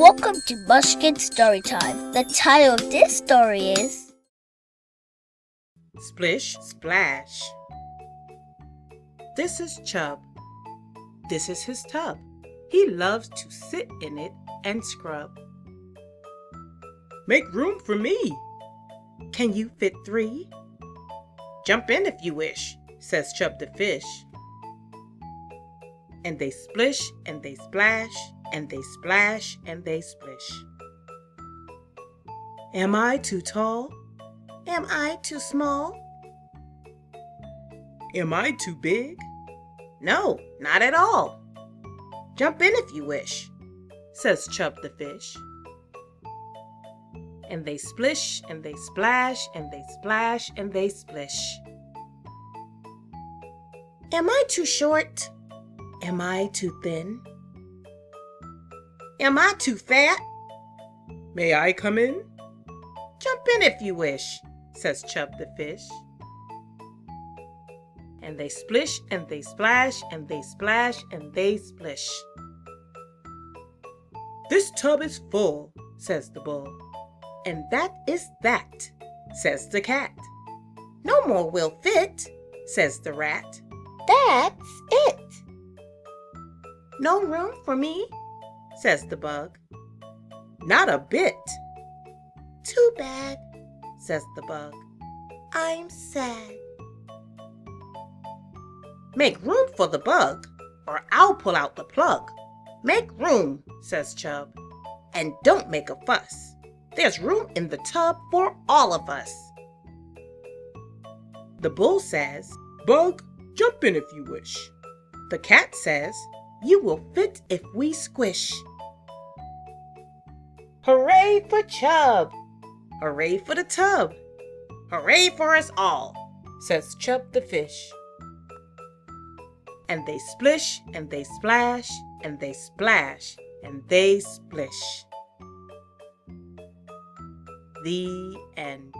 Welcome to Munchkin Storytime. The title of this story is Splish, Splash. This is Chub. This is his tub. He loves to sit in it and scrub. Make room for me. Can you fit 3? Jump in if you wish, says Chub the fish. And they splish and they splash, and they splash and they splish. Am I too tall? Am I too small? Am I too big? No, not at all. Jump in if you wish, says Chub the fish. And they splish and they splash and they splash and they splish. Am I too short? Am I too thin? Am I too fat? May I come in? Jump in if you wish, says Chub the fish. And they splish and they splash and they splash and they splish. This tub is full, says the bull. And that is that, says the cat. No more will fit, says the rat. That's it. No room for me, says the bug. Not a bit. Too bad, says the bug. I'm sad. Make room for the bug, or I'll pull out the plug. Make room, says Chub, and don't make a fuss. There's room in the tub for all of us. The bull says, Bug, jump in if you wish. The cat says, You will fit if we squish. Hooray for Chub! Hooray for the tub! Hooray for us all, says Chub the fish. And they splish and they splash and they splash and they splish. The end.